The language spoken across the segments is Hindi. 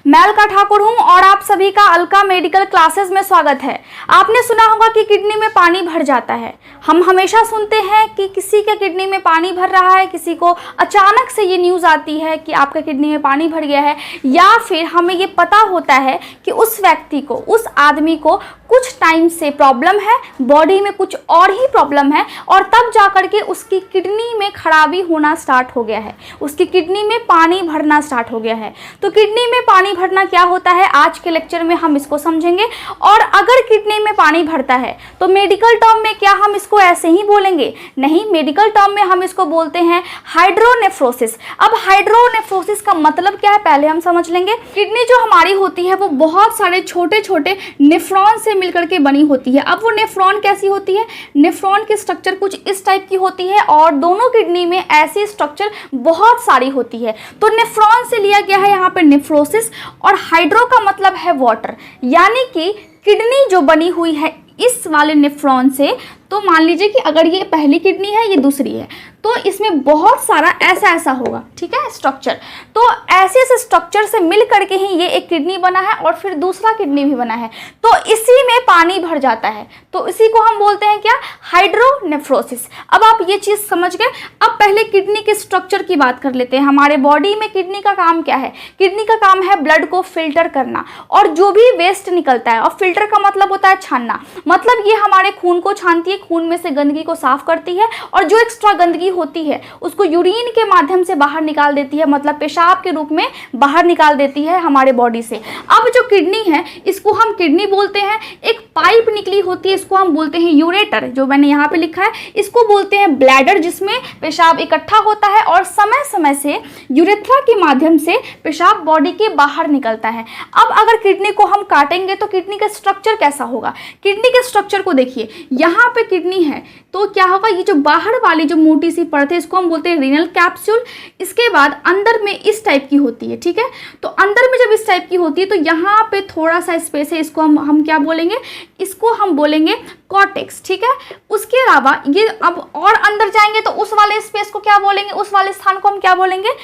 मैं अलका ठाकुर हूं और आप सभी का अलका मेडिकल क्लासेस में स्वागत है। आपने सुना होगा कि किडनी में पानी भर जाता है। हम हमेशा सुनते हैं कि किसी के किडनी में पानी भर रहा है, किसी को अचानक से ये न्यूज़ आती है कि आपके किडनी में पानी भर गया है, या फिर हमें ये पता होता है कि उस व्यक्ति को, उस आदमी को कुछ टाइम से प्रॉब्लम है, बॉडी में कुछ और ही प्रॉब्लम है, और तब जाकर के उसकी किडनी में खराबी होना स्टार्ट हो गया है, उसकी किडनी में पानी भरना स्टार्ट हो गया है। तो किडनी में पानी भरना क्या होता है, आज के लेक्चर में हम इसको समझेंगे। और अगर किडनी में पानी भरता है तो मेडिकल टर्म में क्या हम इसको ऐसे ही बोलेंगे? नहीं, मेडिकल टर्म में हम इसको बोलते हैं हाइड्रोनेफ्रोसिस। अब हाइड्रोनेफ्रोसिस का मतलब क्या है पहले हम समझ लेंगे। किडनी जो हमारी होती है वो बहुत सारे छोटे छोटे नेफ्रॉन से मिलकर के बनी होती है। अब वो नेफ्रॉन कैसी होती है? नेफ्रॉन की स्ट्रक्चर कुछ इस टाइप की होती है और दोनों किडनी में ऐसी स्ट्रक्चर बहुत सारी होती है। तो नेफ्रॉन से लिया गया है यहाँ पे नेफ्रोसिस, और हाइड्रो का मतलब है वाटर, यानी कि किडनी जो बनी हुई है इस वाले नेफ्रॉन से। तो मान लीजिए कि अगर ये पहली किडनी है, ये दूसरी है, तो इसमें बहुत सारा ऐसा होगा, ठीक है, स्ट्रक्चर। तो ऐसे स्ट्रक्चर से मिल करके ही ये एक किडनी बना है और फिर दूसरा किडनी भी बना है। तो इसी में पानी भर जाता है, तो इसी को हम बोलते हैं क्या? हाइड्रोनेफ्रोसिस। अब आप ये चीज़ समझ गए। अब पहले किडनी के स्ट्रक्चर की बात कर लेते हैं। हमारे बॉडी में किडनी का काम क्या है? किडनी का काम है ब्लड को फिल्टर करना, और जो भी वेस्ट निकलता है, और फिल्टर का मतलब होता है छानना, मतलब ये हमारे खून को छानती है, खून में से गंदगी को साफ करती है, और जो एक्स्ट्रा गंदगी होती है उसको यूरिन के माध्यम से बाहर निकाल देती है, मतलब पेशाब के रूप में बाहर निकाल देती है हमारे बॉडी से। अब जो किडनी है इसको हम किडनी बोलते हैं। एक पाइप निकली होती है, इसको हम बोलते हैं यूरेटर, जो मैंने यहाँ पे लिखा है। इसको बोलते हैं ब्लैडर, जिसमें पेशाब इकट्ठा होता है और समय समय से यूरेथ्रा के माध्यम से पेशाब बॉडी के बाहर निकलता है। अब अगर किडनी को हम काटेंगे तो किडनी का स्ट्रक्चर कैसा होगा? किडनी के स्ट्रक्चर को देखिए, यहाँ पे किडनी है तो क्या होगा, ये जो बाहर वाली जो मोटी सी परत है इसको हम बोलते हैं रीनल कैप्सूल। इसके बाद अंदर में इस टाइप की होती है, ठीक है। तो अंदर में जब इस टाइप की होती है तो यहाँ पे थोड़ा सा स्पेस है, इसको हम क्या बोलेंगे? इसको हम बोलेंगे कॉर्टेक्स, ठीक है। उसके अलावा ये अब और अंदर जाएंगे तो उस वाले स्पेस को क्या बोलेंगे? उस वाले स्थान को हम क्या बोलेंगे?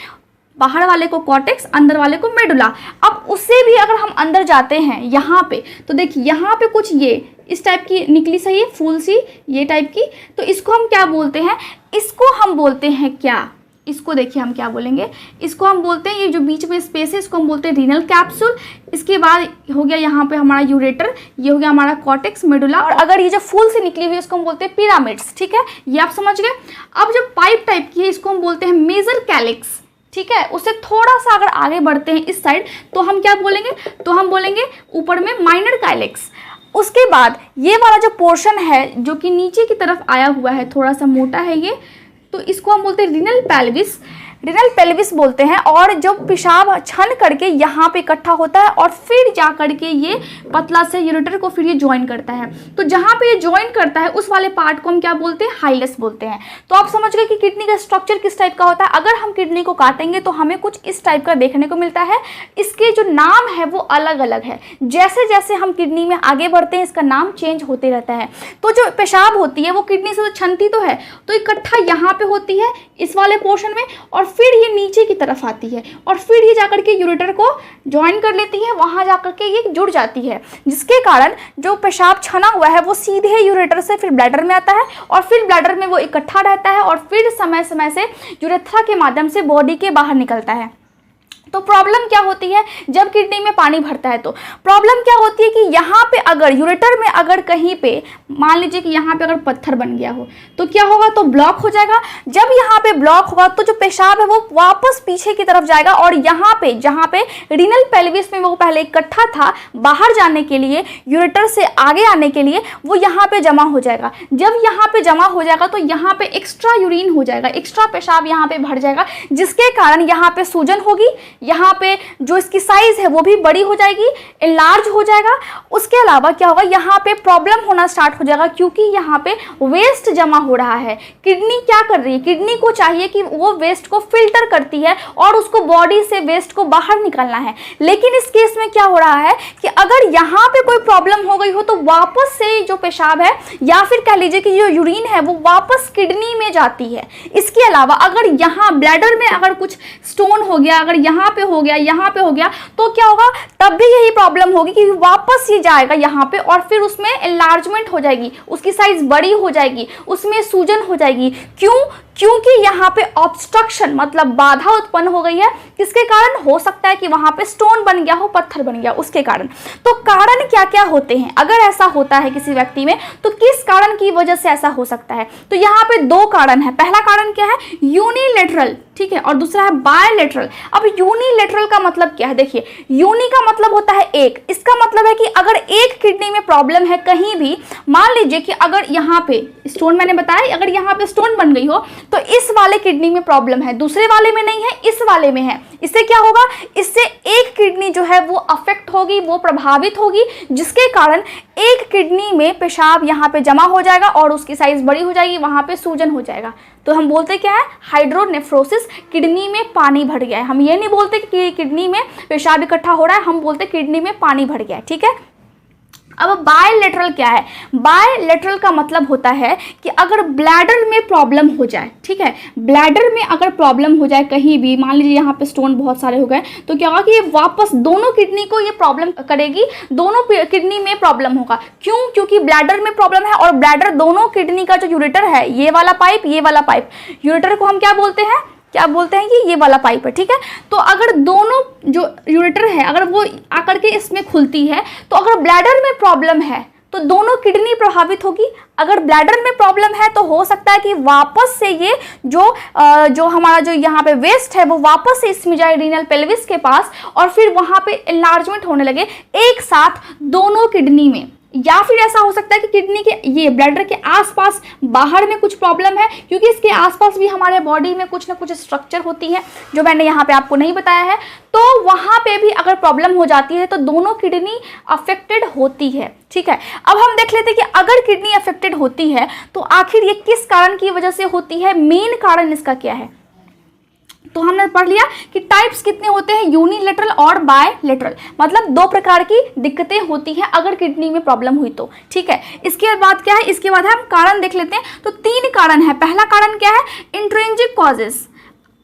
बाहर वाले को कॉर्टेक्स, अंदर वाले को मेडुला। अब उससे भी अगर हम अंदर जाते हैं यहाँ पे, तो देखिए यहाँ पे कुछ ये इस टाइप की निकली सही है, फूल सी ये टाइप की, तो इसको हम क्या बोलते हैं? इसको हम बोलते हैं क्या? इसको देखिए हम क्या बोलेंगे, इसको हम बोलते हैं, ये जो बीच में स्पेस है इसको हम बोलते हैं रीनल कैप्सूल। इसके बाद हो गया यहाँ पे हमारा यूरेटर, ये हो गया हमारा कॉर्टेक्स, मेडुला, और अगर ये जो फूल से निकली हुई है इसको हम बोलते हैं पिरामिड्स, ठीक है, ये आप समझ गए। अब जो पाइप टाइप की है इसको हम बोलते हैं मेजर कैलिक्स, ठीक है। उससे थोड़ा सा अगर आगे बढ़ते हैं इस साइड तो हम क्या बोलेंगे? तो हम बोलेंगे ऊपर में माइनर कैलिक्स। उसके बाद ये वाला जो पोर्शन है जो कि नीचे की तरफ आया हुआ है, थोड़ा सा मोटा है ये, तो इसको हम बोलते हैं रीनल पेल्विस। रीनल पेल्विस बोलते हैं, और जब पेशाब छन करके यहाँ पे इकट्ठा होता है और फिर जा करके ये पतला से यूरेटर को फिर ये ज्वाइन करता है। तो जहाँ पे ये ज्वाइन करता है उस वाले पार्ट को हम क्या बोलते हैं? हाइलस बोलते हैं। तो आप समझ गए कि किडनी का स्ट्रक्चर किस टाइप का होता है। अगर हम किडनी को काटेंगे तो हमें कुछ इस टाइप का देखने को मिलता है। इसके जो नाम है वो अलग अलग है, जैसे जैसे हम किडनी में आगे बढ़ते हैं इसका नाम चेंज होते रहता है। तो जो पेशाब होती है वो किडनी से तो छनती तो है, तो इकट्ठा यहाँ पे होती है इस वाले पोर्शन में, और फिर ये नीचे की तरफ आती है, और फिर ये जाकर के यूरेटर को ज्वाइन कर लेती है, वहां जाकर के ये जुड़ जाती है, जिसके कारण जो पेशाब छना हुआ है वो सीधे यूरेटर से फिर ब्लैडर में आता है, और फिर ब्लैडर में वो इकट्ठा रहता है, और फिर समय समय से यूरेथ्रा के माध्यम से बॉडी के बाहर निकलता है। तो प्रॉब्लम क्या होती है जब किडनी में पानी भरता है? तो प्रॉब्लम क्या होती है कि यहाँ पे अगर यूरेटर में अगर कहीं पे मान लीजिए कि यहाँ पे अगर पत्थर बन गया हो तो क्या होगा? तो ब्लॉक हो जाएगा। जब यहाँ पे ब्लॉक होगा तो जो पेशाब है वो वापस पीछे की तरफ जाएगा, और यहाँ पे जहाँ पे रीनल पेल्विस में वो पहले इकट्ठा था बाहर जाने के लिए, यूरेटर से आगे आने के लिए, वो यहाँ पे जमा हो जाएगा। जब यहाँ पे जमा हो जाएगा तो यहाँ पे एक्स्ट्रा यूरिन हो जाएगा, एक्स्ट्रा पेशाब यहाँ पे भर जाएगा, जिसके कारण यहाँ पे सूजन होगी, यहाँ पे जो इसकी साइज है वो भी बड़ी हो जाएगी, एनलार्ज हो जाएगा। उसके अलावा क्या होगा? यहाँ पे प्रॉब्लम होना स्टार्ट हो जाएगा, क्योंकि यहाँ पे वेस्ट जमा हो रहा है। किडनी क्या कर रही है? किडनी को चाहिए कि वो वेस्ट को फिल्टर करती है और उसको बॉडी से वेस्ट को बाहर निकालना है। लेकिन इस केस में क्या हो रहा है कि अगर यहाँ पे कोई प्रॉब्लम हो गई हो तो वापस से जो पेशाब है या फिर कह लीजिए कि जो यूरिन है वो वापस किडनी में जाती है। इसके अलावा अगर यहाँ ब्लैडर में अगर कुछ स्टोन हो गया, अगर यहाँ पे हो गया, यहाँ पे हो गया, तो क्या होगा, तब भी यही प्रॉब्लम होगी कि वापस ये जाएगा यहाँ पे और फिर उसमें एनलार्जमेंट हो जाएगी, उसकी साइज बड़ी हो जाएगी, उसमें सूजन हो जाएगी। क्यों? क्योंकि यहाँ पे ऑब्स्ट्रक्शन मतलब बाधा उत्पन्न हो गई है। किसके कारण? हो सकता है कि वहां पे स्टोन बन गया हो, पत्थर बन गया, उसके कारण। तो कारण क्या क्या होते हैं अगर ऐसा होता है किसी व्यक्ति में, तो किस कारण की वजह से ऐसा हो सकता है? तो यहाँ पे दो कारण है। पहला कारण क्या है? यूनिलेटरल, ठीक है, और दूसरा है बायलेटरल। अब यूनिलेटरल का मतलब क्या है? देखिए, यूनि का मतलब होता है एक, इसका मतलब है कि अगर एक किडनी में प्रॉब्लम है कहीं भी, मान लीजिए कि अगर यहाँ पे स्टोन, मैंने बताया अगर यहाँ पे स्टोन बन गई हो तो इस वाले किडनी में प्रॉब्लम है, दूसरे वाले में नहीं है, इस वाले में है। इससे क्या होगा? इससे एक किडनी जो है वो अफेक्ट होगी, वो प्रभावित होगी, जिसके कारण एक किडनी में पेशाब यहाँ पे जमा हो जाएगा और उसकी साइज बड़ी हो जाएगी, वहां पे सूजन हो जाएगा। तो हम बोलते क्या है? हाइड्रोनेफ्रोसिस, किडनी में पानी भर गया है। हम ये नहीं बोलते कि किडनी में पेशाब इकट्ठा हो रहा है, हम बोलते किडनी में पानी भर गया है, ठीक है। अब बायलेटरल क्या है? बायलेटरल का मतलब होता है कि अगर ब्लैडर में प्रॉब्लम हो जाए, ठीक है, ब्लैडर में अगर प्रॉब्लम हो जाए कहीं भी, मान लीजिए यहाँ पे स्टोन बहुत सारे हो गए, तो क्या होगा कि ये वापस दोनों किडनी को ये प्रॉब्लम करेगी, दोनों किडनी में प्रॉब्लम होगा। क्यों? क्योंकि ब्लैडर में प्रॉब्लम है और ब्लैडर दोनों किडनी का जो यूरेटर है, ये वाला पाइप, ये वाला पाइप, यूरेटर को हम क्या बोलते हैं? क्या बोलते हैं कि ये वाला पाइप है, ठीक है। तो अगर दोनों जो यूरेटर है अगर वो आकर के इसमें खुलती है, तो अगर ब्लैडर में प्रॉब्लम है तो दोनों किडनी प्रभावित होगी। अगर ब्लैडर में प्रॉब्लम है तो हो सकता है कि वापस से ये जो हमारा जो यहाँ पे वेस्ट है वो वापस से इसमें जाए रीनल पेल्विस के पास और फिर वहाँ पे एनलार्जमेंट होने लगे एक साथ दोनों किडनी में। या फिर ऐसा हो सकता है कि किडनी के ये ब्लैडर के आसपास बाहर में कुछ प्रॉब्लम है, क्योंकि इसके आसपास भी हमारे बॉडी में कुछ ना कुछ स्ट्रक्चर होती है जो मैंने यहाँ पे आपको नहीं बताया है। तो वहाँ पे भी अगर प्रॉब्लम हो जाती है तो दोनों किडनी अफेक्टेड होती है, ठीक है। अब हम देख लेते हैं कि अगर किडनी अफेक्टेड होती है तो आखिर ये किस कारण की वजह से होती है, मेन कारण इसका क्या है। तो हमने पढ़ लिया कि टाइप्स कितने होते हैं, यूनिलेटरल और बायलेटरल, मतलब दो प्रकार की दिक्कतें होती हैं अगर किडनी में प्रॉब्लम हुई तो, ठीक है। इसके बाद क्या है? इसके बाद हम कारण देख लेते हैं। तो तीन कारण है। पहला कारण क्या है? इंट्रिंसिक कॉजेस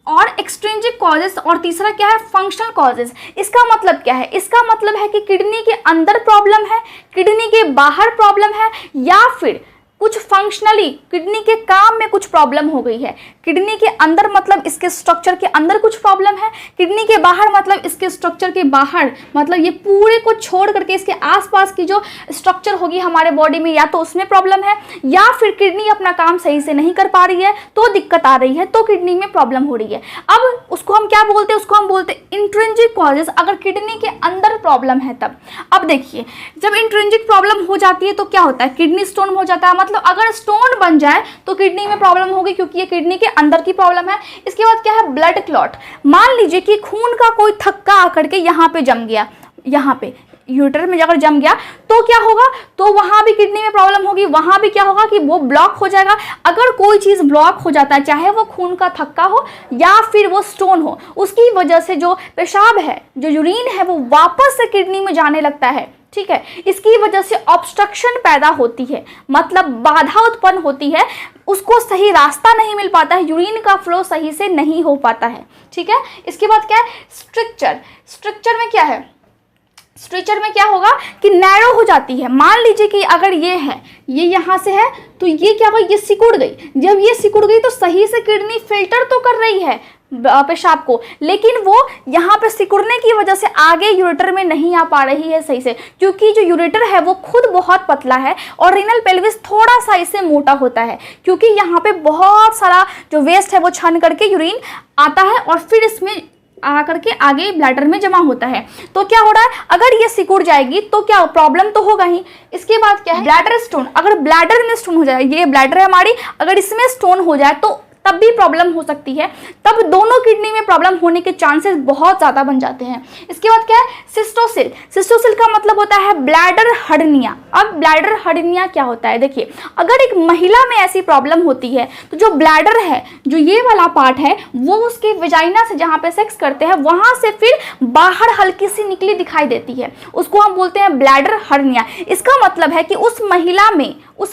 और एक्सट्रिंसिक कॉजेस, और तीसरा क्या है? Functional causes. इसका मतलब क्या है? इसका मतलब है कि किडनी के अंदर प्रॉब्लम है, किडनी के बाहर प्रॉब्लम है, या फिर कुछ फंक्शनली किडनी के काम में कुछ प्रॉब्लम हो गई है। किडनी के अंदर मतलब इसके स्ट्रक्चर के अंदर कुछ प्रॉब्लम है, किडनी के बाहर मतलब इसके स्ट्रक्चर के बाहर, मतलब ये पूरे को छोड़ करके इसके आसपास की जो स्ट्रक्चर होगी हमारे बॉडी में, या तो उसमें प्रॉब्लम है, या फिर किडनी अपना काम सही से नहीं कर पा रही है तो दिक्कत आ रही है, तो किडनी में प्रॉब्लम हो रही है। अब उसको हम क्या बोलते हैं? उसको हम बोलते हैं इंट्रिंसिक कॉजेस, अगर किडनी के अंदर प्रॉब्लम है तब। अब देखिए, जब इंट्रिंसिक प्रॉब्लम हो जाती है तो क्या होता है? किडनी स्टोन हो जाता है, मतलब अगर स्टोन बन जाए तो किडनी में प्रॉब्लम होगी, क्योंकि ये किडनी के अंदर की प्रॉब्लम है। इसके बाद क्या है? Blood clot. मान लीजिए कि खून का कोई थक्का आकर के यहाँ पे जम गया, यहाँ पे यूरेटर में अगर जम गया तो क्या होगा? तो वहां भी किडनी में प्रॉब्लम होगी, वहां भी क्या होगा कि वो ब्लॉक हो जाएगा। अगर कोई चीज ब्लॉक हो जाता है, चाहे वो खून का थक्का हो या फिर वो स्टोन हो, उसकी वजह से जो पेशाब है, जो यूरिन है, वो वापस से किडनी में जाने लगता है, ठीक है। इसकी वजह से ऑब्स्ट्रक्शन पैदा होती है, मतलब बाधा उत्पन्न होती है, उसको सही रास्ता नहीं मिल पाता है, यूरिन का फ्लो सही से नहीं हो पाता है, ठीक है। इसके बाद क्या है? स्ट्रक्चर। स्ट्रक्चर में क्या है? स्ट्रक्चर में क्या होगा कि नैरो हो जाती है। मान लीजिए कि अगर ये है, ये यहाँ से है, तो ये क्या होगा? ये सिकुड़ गई। जब ये सिकुड़ गई तो सही से किडनी फिल्टर तो कर रही है पेशाब को, लेकिन वो यहाँ पे सिकुड़ने की वजह से आगे यूरेटर में नहीं आ पा रही है सही से, क्योंकि जो यूरेटर है वो खुद बहुत पतला है और रीनल पेल्विस थोड़ा सा इससे मोटा होता है, क्योंकि यहाँ पे बहुत सारा जो वेस्ट है वो छन करके यूरिन आता है और फिर इसमें आकर के आगे ब्लैडर में जमा होता है। तो क्या हो रहा है? अगर ये सिकुड़ जाएगी तो क्या प्रॉब्लम तो होगा ही। इसके बाद क्या है? Bladder stone. अगर ब्लैडर में स्टोन हो जाए, ये ब्लैडर है हमारी, अगर इसमें स्टोन हो जाए तो तब भी प्रॉब्लम हो सकती है, तब दोनों किडनी में प्रॉब्लम होने के चांसेस बहुत ज़्यादा बन जाते हैं। इसके बाद क्या है? सिस्टोसिल। सिस्टोसिल का मतलब होता है ब्लैडर हर्निया। अब ब्लैडर हर्निया क्या होता है? देखिए, अगर एक महिला में ऐसी प्रॉब्लम होती है तो जो ब्लैडर है, जो ये वाला पार्ट है, वो उसके वेजाइना से जहाँ पे सेक्स करते हैं वहाँ से फिर बाहर हल्की सी निकली दिखाई देती है, उसको हम बोलते हैं ब्लैडर हर्निया। इसका मतलब है कि उस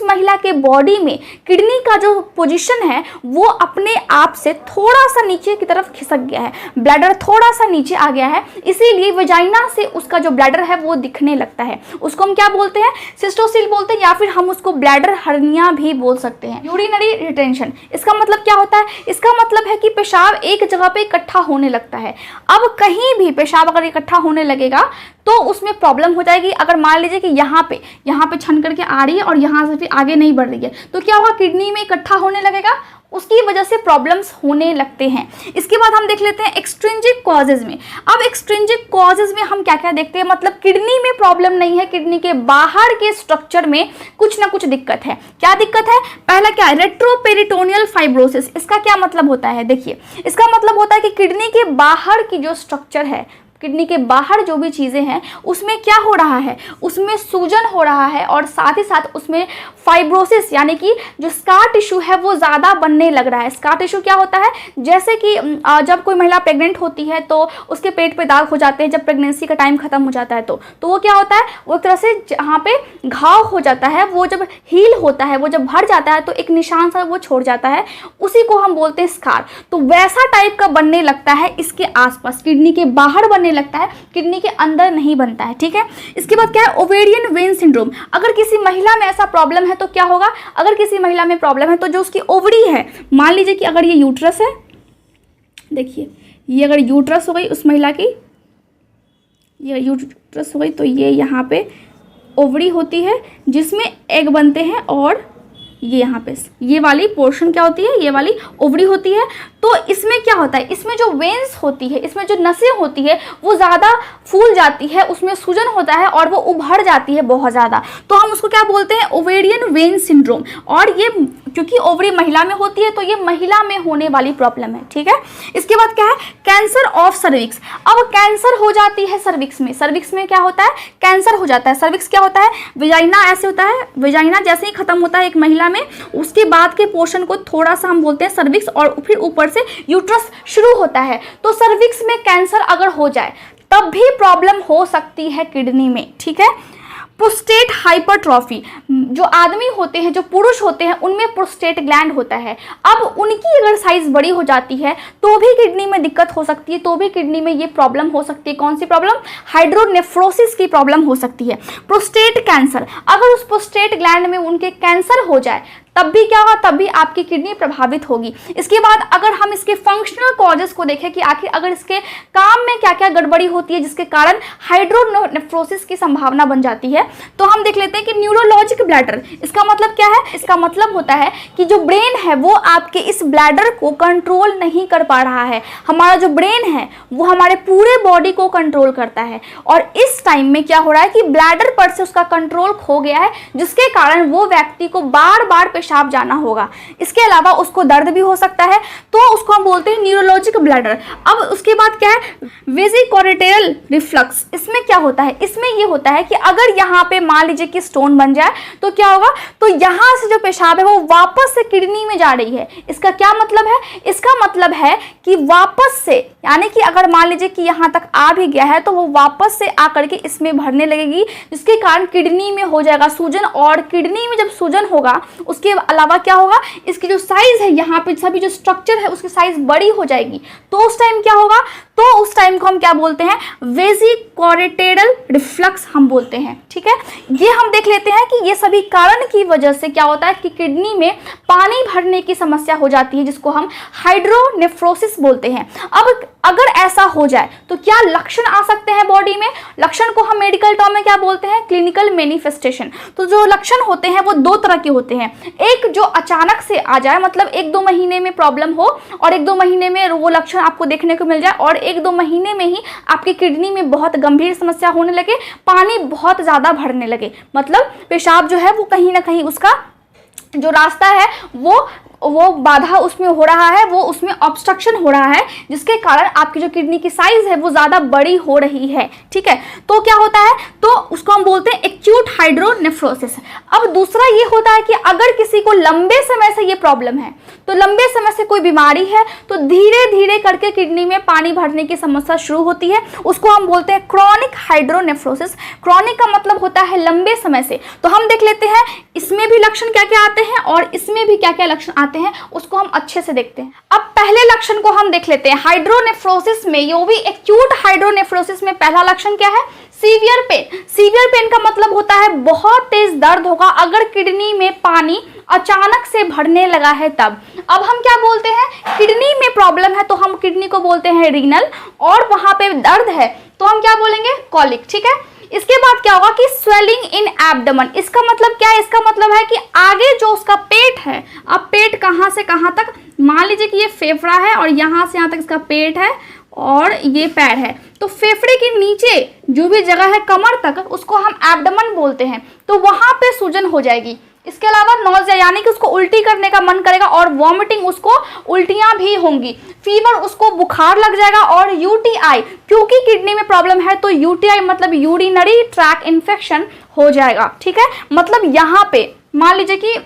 महिला के बॉडी में किडनी का जो पोजीशन है वो अपने आप से थोड़ा सा नीचे की तरफ खिसक गया है, ब्लैडर थोड़ा सा नीचे आ गया है, इसीलिए वजाइना से उसका जो ब्लैडर है वो दिखने लगता है। उसको हम क्या बोलते हैं? सिस्टोसील बोलते हैं, या फिर हम उसको ब्लैडर हर्निया भी बोल सकते हैं। यूरिनरी रिटेंशन, इसका मतलब क्या होता है? इसका मतलब है कि पेशाब एक जगह पे इकट्ठा होने लगता है। अब कहीं भी पेशाब अगर इकट्ठा होने लगेगा तो उसमें प्रॉब्लम हो जाएगी। अगर मान लीजिए कि यहाँ पे छन करके आ रही है और यहाँ से फिर आगे नहीं बढ़ रही है, तो क्या होगा? किडनी में इकट्ठा होने लगेगा, उसकी वजह से प्रॉब्लम्स होने लगते हैं। इसके बाद हम देख लेते हैं एक्सट्रिंजिक कॉजेज में। अब एक्सट्रिंजिक कॉजेज में हम क्या क्या देखते हैं? मतलब किडनी में प्रॉब्लम नहीं है, किडनी के बाहर के स्ट्रक्चर में कुछ ना कुछ दिक्कत है। क्या दिक्कत है? पहला क्या है? Retroperitoneal fibrosis. इसका क्या मतलब होता है? देखिए, इसका मतलब होता है कि किडनी के बाहर की जो स्ट्रक्चर है, किडनी के बाहर जो भी चीज़ें हैं उसमें क्या हो रहा है? उसमें सूजन हो रहा है और साथ ही साथ उसमें फाइब्रोसिस यानी कि जो स्कार टिश्यू है वो ज़्यादा बनने लग रहा है। स्कार टिश्यू क्या होता है? जैसे कि जब कोई महिला प्रेग्नेंट होती है तो उसके पेट पे दाग हो जाते हैं, जब प्रेगनेंसी का टाइम खत्म हो जाता है तो वो क्या होता है? वो एक तरह से जहाँ पे घाव हो जाता है, वो जब हील होता है, वो जब भर जाता है तो एक निशान सा वो छोड़ जाता है, उसी को हम बोलते हैं स्कार। तो वैसा टाइप का बनने लगता है इसके आसपास, किडनी के बाहर बनने लगता है, किडनी के अंदर नहीं बनता है। ठीक है। इसके बाद क्या है? Ovarian when syndrome. अगर किसी महिला में ऐसा प्रॉब्लम है तो क्या होगा? अगर किसी महिला में प्रॉब्लम है तो जो उसकी ओवरी है, मान लीजिए कि अगर ये यूट्रस है, देखिए ये अगर यूट्रस हो गई उस महिला की, ये यूट्रस हो गई, तो ये यहाँ पे ओवरी होती है जिसमें एग बनते हैं, और ये यहाँ पे ये वाली पोर्शन क्या होती है? ये वाली ओवरी होती है। तो इसमें क्या होता है? इसमें जो वेन्स होती है, इसमें जो नसें होती है वो ज़्यादा फूल जाती है, उसमें सूजन होता है और वो उभर जाती है बहुत ज़्यादा, तो हम उसको क्या बोलते हैं? Ovarian when syndrome. और ये क्योंकि ओवरी महिला में होती है तो ये महिला में होने वाली प्रॉब्लम है। ठीक है। इसके बाद क्या है? Cancer of cervix. अब कैंसर हो जाती है सर्विक्स में। सर्विक्स में क्या होता है? कैंसर हो जाता है। सर्विक्स क्या होता है? वेजाइना ऐसे होता है, वेजाइना जैसे ही खत्म होता है एक महिला में, उसके बाद के पोर्शन को थोड़ा सा हम बोलते हैं सर्विक्स, और फिर ऊपर से यूट्रस शुरू होता है। तो सर्विक्स में कैंसर अगर हो जाए तब भी प्रॉब्लम हो सकती है किडनी में। ठीक है। प्रोस्टेट हाइपरट्रॉफी, जो आदमी होते हैं, जो पुरुष होते हैं, उनमें प्रोस्टेट ग्लैंड होता है। अब उनकी अगर साइज बड़ी हो जाती है तो भी किडनी में दिक्कत हो सकती है, तो भी किडनी में ये प्रॉब्लम हो सकती है। कौन सी प्रॉब्लम? हाइड्रोनेफ्रोसिस की प्रॉब्लम हो सकती है। प्रोस्टेट कैंसर, अगर उस प्रोस्टेट ग्लैंड में उनके कैंसर हो जाए तब भी क्या होगा? तब भी आपकी किडनी प्रभावित होगी। इसके बाद अगर हम इसके फंक्शनल कॉजेस को देखें कि आखिर अगर इसके काम में क्या क्या गड़बड़ी होती है जिसके कारण हाइड्रोनेफ्रोसिस की संभावना बन जाती है, तो हम देख लेते हैं कि न्यूरोलॉजिक ब्लैडर। इसका मतलब क्या है? इसका मतलब होता है कि जो ब्रेन है वो आपके इस ब्लैडर को कंट्रोल नहीं कर पा रहा है। हमारा जो ब्रेन है वो हमारे पूरे बॉडी को कंट्रोल करता है, और इस टाइम में क्या हो रहा है कि ब्लैडर पर से उसका कंट्रोल खो गया है, जिसके कारण वो व्यक्ति को बार बार पेशाब जाना होगा। इसके अलावा उसको दर्द भी हो सकता है, तो उसको हम बोलते हैं न्यूरोलॉजिक ब्लैडर। अब उसके बाद क्या है? वेजिकोरेटरल रिफ्लक्स। इसमें क्या होता है? इसमें ये होता है कि अगर यहाँ पे मान लीजिए कि स्टोन बन जाए तो क्या होगा? तो यहाँ से जो पेशाब है वो वापस से किडनी में जा रही है। इसका क्या मतलब है? इसका मतलब है कि वापस से, यानी कि अगर मान लीजिए कि यहाँ तक आ भी गया है तो वो वापस से आकर के इसमें भरने लगेगी, जिसके कारण किडनी में हो जाएगा सूजन। और किडनी में जब सूजन होगा उसके अलावा क्या होगा? इसकी जो साइज है, यहाँ पे सभी जो स्ट्रक्चर है उसकी साइज बड़ी हो जाएगी। तो उस टाइम क्या होगा? तो उस टाइम को हम क्या बोलते हैं? वेजिकोरेटरल रिफ्लक्स हम बोलते हैं। ठीक है। ये हम देख लेते हैं कि ये सभी कारण की वजह से क्या होता है कि किडनी में पानी भरने की समस्या हो जाती है, जिसको हम हाइड्रोनेफ्रोसिस बोलते हैं। अब अगर ऐसा हो जाए तो क्या लक्षण आ सकते हैं बॉडी में? लक्षण को हम मेडिकल टर्म में क्या बोलते हैं? Clinical manifestation. तो जो लक्षण होते हैं वो दो तरह के होते हैं। एक जो अचानक से आ जाए, मतलब 1-2 महीने में प्रॉब्लम हो और 1-2 महीने में वो लक्षण आपको देखने को मिल जाए, और 1-2 महीने में ही आपकी किडनी में बहुत गंभीर समस्या होने लगे, पानी बहुत ज़्यादा भरने लगे, मतलब पेशाब जो है वो कहीं ना कहीं उसका जो रास्ता है वो बाधा उसमें हो रहा है, वो उसमें ऑब्स्ट्रक्शन हो रहा है, जिसके कारण आपकी जो किडनी की साइज है वो ज़्यादा बड़ी हो रही है। ठीक है। तो क्या होता है? तो उसको हम बोलते हैं एक्यूट हाइड्रोनेफ्रोसिस। अब दूसरा ये होता है कि अगर किसी को लंबे समय से ये प्रॉब्लम है, तो लंबे समय से कोई बीमारी है, तो धीरे धीरे करके किडनी में पानी भरने की समस्या शुरू होती है, उसको हम बोलते हैं क्रॉनिक हाइड्रोनेफ्रोसिस। क्रॉनिक का मतलब होता है लंबे समय से। तो हम देख लेते हैं इसमें भी लक्षण क्या क्या आते हैं और इसमें भी क्या क्या लक्षण आते हैं। आते हैं उसको हम अच्छे से देखते हैं। अब पहले लक्षण को हम देख लेते हैं। हाइड्रोनेफ्रोसिस में, ये भी एक्यूट हाइड्रोनेफ्रोसिस में पहला लक्षण क्या है? Severe pain. सीवियर पेन का मतलब होता है बहुत तेज दर्द होगा अगर किडनी में पानी अचानक से भरने लगा है तब। अब हम क्या बोलते हैं? किडनी में प्रॉब्लम है तो हम किडनी को बोलते हैं रीनल, और वहां पे दर्द है तो हम क्या बोलेंगे? कॉलिक। ठीक है, इसके बाद क्या होगा कि स्वेलिंग इन एब्डोमेन। इसका मतलब क्या है? इसका मतलब है कि आगे जो उसका पेट है, अब पेट कहाँ से कहाँ तक, मान लीजिए कि ये फेफड़ा है और यहाँ से यहाँ तक इसका पेट है और ये पैर है, तो फेफड़े के नीचे जो भी जगह है कमर तक उसको हम एब्डोमेन बोलते हैं, तो वहां पे सूजन हो जाएगी। इसके अलावा नौजिया यानी कि उसको उल्टी करने का मन करेगा और वॉमिटिंग, उसको उल्टियां भी होंगी। फीवर, उसको बुखार लग जाएगा। और यूटीआई, क्योंकि किडनी में प्रॉब्लम है तो यूटीआई मतलब यूरिनरी ट्रैक इन्फेक्शन हो जाएगा। ठीक है, मतलब यहाँ पे मान लीजिए कि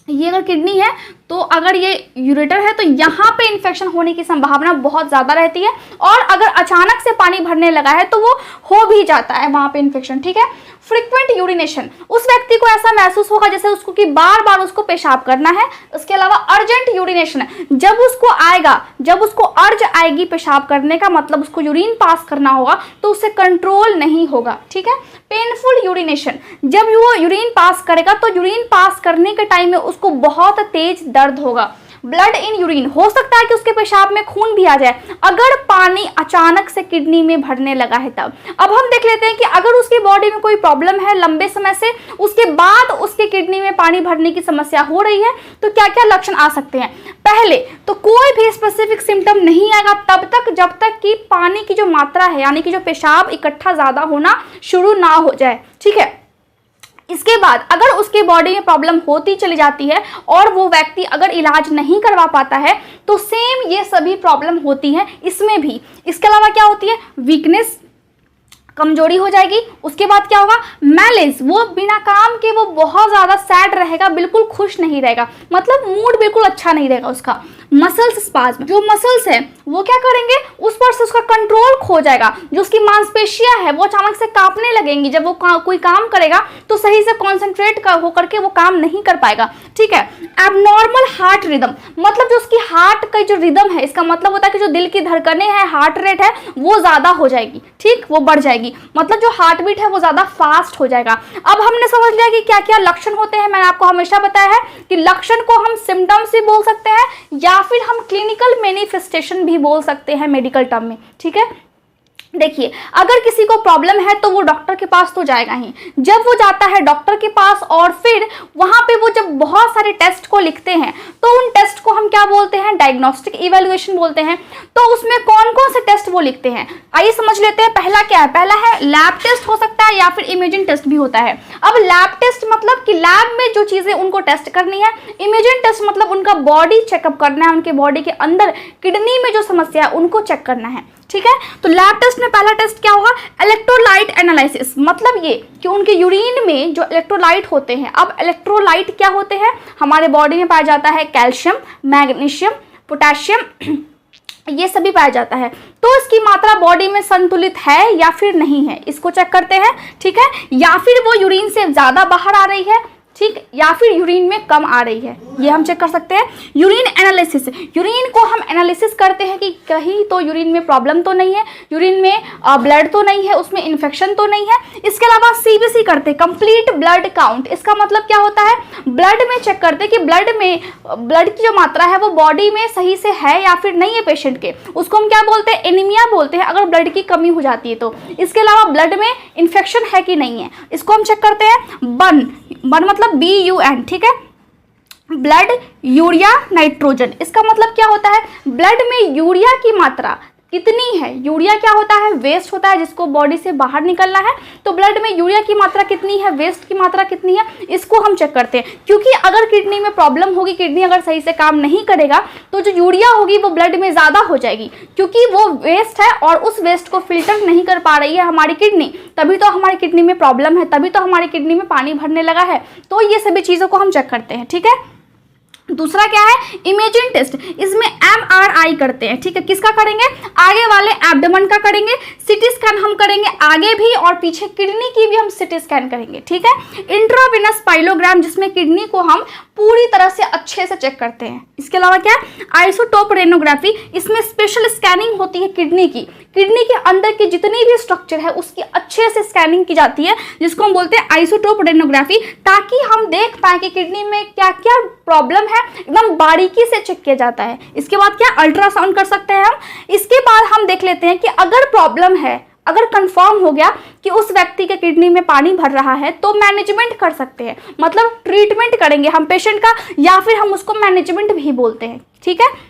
ये अगर किडनी है तो अगर ये यूरेटर है तो यहाँ पे इन्फेक्शन होने की संभावना बहुत ज़्यादा रहती है, और अगर अचानक से पानी भरने लगा है तो वो हो भी जाता है वहाँ पे इन्फेक्शन। ठीक है, फ्रीक्वेंट यूरिनेशन, उस व्यक्ति को ऐसा महसूस होगा जैसे उसको कि बार बार उसको पेशाब करना है। उसके अलावा अर्जेंट यूरिनेशन, जब उसको आएगा, जब उसको अर्ज आएगी पेशाब करने का, मतलब उसको यूरिन पास करना होगा तो उससे कंट्रोल नहीं होगा। ठीक है, पेनफुल यूरिनेशन, जब वो यूरिन पास करेगा तो यूरिन पास करने के टाइम में उसको बहुत तेज दर्द होगा। ब्लड इन यूरिन, हो सकता है कि उसके पेशाब में खून भी आ जाए अगर पानी अचानक से किडनी में भरने लगा है तब। अब हम देख लेते हैं कि अगर उसकी बॉडी में कोई प्रॉब्लम है लंबे समय से, उसके बाद उसके किडनी में पानी भरने की समस्या हो रही है, तो क्या क्या लक्षण आ सकते हैं? पहले तो कोई भी स्पेसिफिक सिम्टम नहीं आएगा तब तक जब तक कि पानी की जो मात्रा है यानी कि जो पेशाब इकट्ठा ज्यादा होना शुरू ना हो जाए। ठीक है, इसके बाद अगर उसके बॉडी में प्रॉब्लम होती चली जाती है और वो व्यक्ति अगर इलाज नहीं करवा पाता है तो सेम ये सभी प्रॉब्लम होती है इसमें भी। इसके अलावा क्या होती है? वीकनेस, कमजोरी हो जाएगी। उसके बाद क्या होगा? मैलेज, वो बिना काम के वो बहुत ज्यादा सैड रहेगा, बिल्कुल खुश नहीं रहेगा, मतलब मूड बिल्कुल अच्छा नहीं रहेगा उसका। मसल्स स्पाज्म, जो मसल्स है वो क्या करेंगे? उस पर से उसका कंट्रोल खो जाएगा। जो उसकी मांसपेशियां है वो अचानक से कांपने लगेंगी। जब वो कोई काम करेगा तो सही से कॉन्सेंट्रेट होकर के वो काम नहीं कर पाएगा। ठीक है, एबनॉर्मल हार्ट रिदम, मतलब जो उसकी हार्ट का जो रिदम है, इसका मतलब होता है कि जो दिल की धड़कनें हैं, हार्ट रेट है वो ज्यादा हो जाएगी। ठीक, वो बढ़ जाएगी, मतलब जो हार्ट बीट है वो ज्यादा फास्ट हो जाएगा। अब हमने समझ लिया कि क्या क्या लक्षण होते हैं। मैंने आपको हमेशा बताया है कि लक्षण को हम सिम्टम्स भी बोल सकते हैं या फिर हम क्लिनिकल मैनिफेस्टेशन भी बोल सकते हैं मेडिकल टर्म में। ठीक है, देखिए अगर किसी को प्रॉब्लम है तो वो डॉक्टर के पास तो जाएगा ही। जब वो जाता है डॉक्टर के पास और फिर वहां पे वो जब बहुत सारे टेस्ट को लिखते हैं तो उन टेस्ट को हम क्या बोलते हैं? डायग्नोस्टिक इवैल्यूएशन बोलते हैं। तो उसमें कौन कौन से टेस्ट वो लिखते हैं आइए समझ लेते हैं। पहला क्या है? पहला है लैब टेस्ट, हो सकता है या फिर इमेजिंग टेस्ट भी होता है। अब लैब टेस्ट मतलब कि लैब में जो चीजें उनको टेस्ट करनी है। इमेजिंग टेस्ट मतलब उनका बॉडी चेकअप करना है, उनके बॉडी के अंदर किडनी में जो समस्या है उनको चेक करना है। ठीक है, तो लैब टेस्ट में पहला टेस्ट क्या होगा? इलेक्ट्रोलाइट एनालिसिस, मतलब ये कि उनके यूरिन में जो इलेक्ट्रोलाइट होते हैं। अब इलेक्ट्रोलाइट क्या होते हैं? हमारे बॉडी में पाया जाता है कैल्शियम, मैग्नीशियम, पोटेशियम, ये सभी पाया जाता है। तो इसकी मात्रा बॉडी में संतुलित है या फिर नहीं है, इसको चेक करते हैं। ठीक है, या फिर वो यूरिन से ज्यादा बाहर आ रही है, ठीक, या फिर यूरिन में कम आ रही है, ये हम चेक कर सकते हैं। यूरिन एनालिसिस, यूरिन को हम एनालिसिस करते हैं कि कहीं तो यूरिन में प्रॉब्लम तो नहीं है, यूरिन में ब्लड तो नहीं है, उसमें इन्फेक्शन तो नहीं है। इसके अलावा सीबीसी करते हैं, कंप्लीट ब्लड काउंट। इसका मतलब क्या होता है? ब्लड में चेक करते हैं कि ब्लड की जो मात्रा है वो बॉडी में सही से है या फिर नहीं है पेशेंट के, उसको हम क्या बोलते हैं? एनीमिया बोलते हैं, अगर ब्लड की कमी हो जाती है तो। इसके अलावा ब्लड में इन्फेक्शन है कि नहीं है, इसको हम चेक करते हैं। बर्न मतलब BUN, ठीक है, ब्लड यूरिया नाइट्रोजन। इसका मतलब क्या होता है? ब्लड में यूरिया की मात्रा कितनी है। यूरिया क्या होता है? वेस्ट होता है जिसको बॉडी से बाहर निकलना है। तो ब्लड में यूरिया की मात्रा कितनी है, वेस्ट की मात्रा कितनी है, इसको हम चेक करते हैं। क्योंकि अगर किडनी में प्रॉब्लम होगी, किडनी अगर सही से काम नहीं करेगा तो जो यूरिया होगी वो ब्लड में ज़्यादा हो जाएगी, क्योंकि वो वेस्ट है और उस वेस्ट को फिल्टर नहीं कर पा रही है हमारी किडनी, तभी तो हमारी किडनी में प्रॉब्लम है, तभी तो हमारी किडनी में पानी भरने लगा है। तो ये सभी चीज़ों को हम चेक करते हैं। ठीक है, दूसरा क्या है, इमेजिंग टेस्ट। इसमें MRI करते हैं, ठीक है। किसका करेंगे, आगे वाले एब्डोमेन का करेंगे। सिटी स्कैन हम करेंगे आगे भी और पीछे किडनी की भी हम सिटी स्कैन करेंगे, ठीक है। इंट्रावेनस पाइलोग्राम, जिसमें किडनी को हम पूरी तरह से अच्छे से चेक करते हैं। इसके अलावा क्या, आइसोटोप रेनोग्राफी, इसमें स्पेशल स्कैनिंग होती है किडनी की। किडनी के अंदर की जितनी भी स्ट्रक्चर है उसकी अच्छे से स्कैनिंग की जाती है, जिसको हम बोलते हैं आइसोटोप रेनोग्राफी, ताकि हम देख पाए कि किडनी में क्या क्या प्रॉब्लम है, एकदम बारीकी से चेक किया जाता है। इसके बाद क्या, अल्ट्रासाउंड कर सकते हैं हम। इसके बाद हम देख लेते हैं कि अगर प्रॉब्लम है, अगर कंफर्म हो गया कि उस व्यक्ति के किडनी में पानी भर रहा है, तो मैनेजमेंट कर सकते हैं, मतलब ट्रीटमेंट करेंगे हम पेशेंट का, या फिर हम उसको मैनेजमेंट भी बोलते हैं, ठीक है।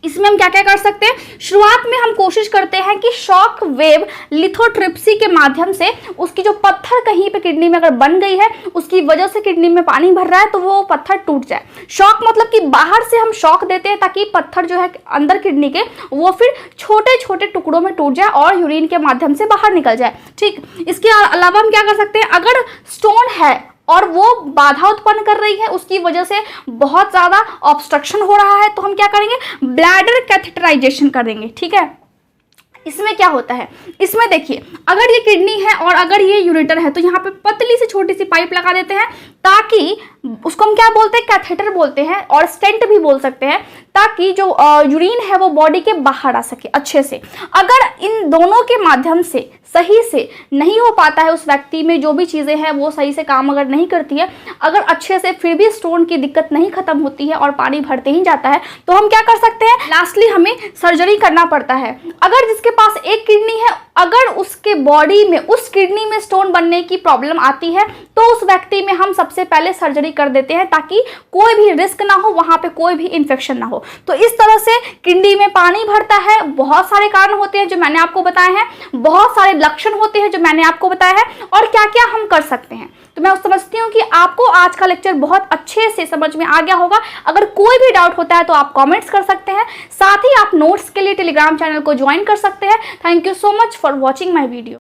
इसमें हम क्या क्या कर सकते हैं, शुरुआत में हम कोशिश करते हैं कि शॉक वेव लिथोट्रिप्सी के माध्यम से उसकी जो पत्थर कहीं पे किडनी में अगर बन गई है, उसकी वजह से किडनी में पानी भर रहा है, तो वो पत्थर टूट जाए। शॉक मतलब कि बाहर से हम शॉक देते हैं ताकि पत्थर जो है अंदर किडनी के, वो फिर छोटे छोटे टुकड़ों में टूट जाए और यूरिन के माध्यम से बाहर निकल जाए, ठीक। इसके अलावा हम क्या कर सकते हैं, अगर स्टोन है और वो बाधा उत्पन्न कर रही है, उसकी वजह से बहुत ज़्यादा ऑब्स्ट्रक्शन हो रहा है, तो हम क्या करेंगे, ब्लैडर कैथेटराइजेशन करेंगे, ठीक है। इसमें क्या होता है, इसमें देखिए, अगर ये किडनी है और अगर ये यूरेटर है, तो यहाँ पे पतली सी छोटी सी पाइप लगा देते हैं, ताकि उसको हम क्या बोलते हैं, कैथेटर बोलते हैं, और स्टेंट भी बोल सकते हैं, ताकि जो यूरिन है वो बॉडी के बाहर आ सके अच्छे से। अगर इन दोनों के माध्यम से सही से नहीं हो पाता है, उस व्यक्ति में जो भी चीज़ें हैं वो सही से काम अगर नहीं करती है, अगर अच्छे से फिर भी स्टोन की दिक्कत नहीं खत्म होती है और पानी भरते ही जाता है, तो हम क्या कर सकते हैं, लास्टली हमें सर्जरी करना पड़ता है। अगर जिसके पास एक किडनी है, अगर उसके बॉडी में उस किडनी में स्टोन बनने की प्रॉब्लम आती है, तो उस व्यक्ति में हम सबसे पहले सर्जरी कर देते हैं, ताकि कोई भी रिस्क ना हो, वहाँ पे कोई भी इन्फेक्शन ना हो। तो इस तरह से किडनी में पानी भरता है, बहुत सारे कारण होते हैं जो मैंने आपको बताए हैं, बहुत सारे लक्षण होते हैं जो मैंने आपको बताया है, और क्या क्या हम कर सकते हैं। तो मैं समझती हूँ कि आपको आज का लेक्चर बहुत अच्छे से समझ में आ गया होगा। अगर कोई भी डाउट होता है तो आप कमेंट्स कर सकते हैं, साथ ही आप नोट्स के लिए टेलीग्राम चैनल को ज्वाइन कर सकते हैं। Thank you so much for watching my video.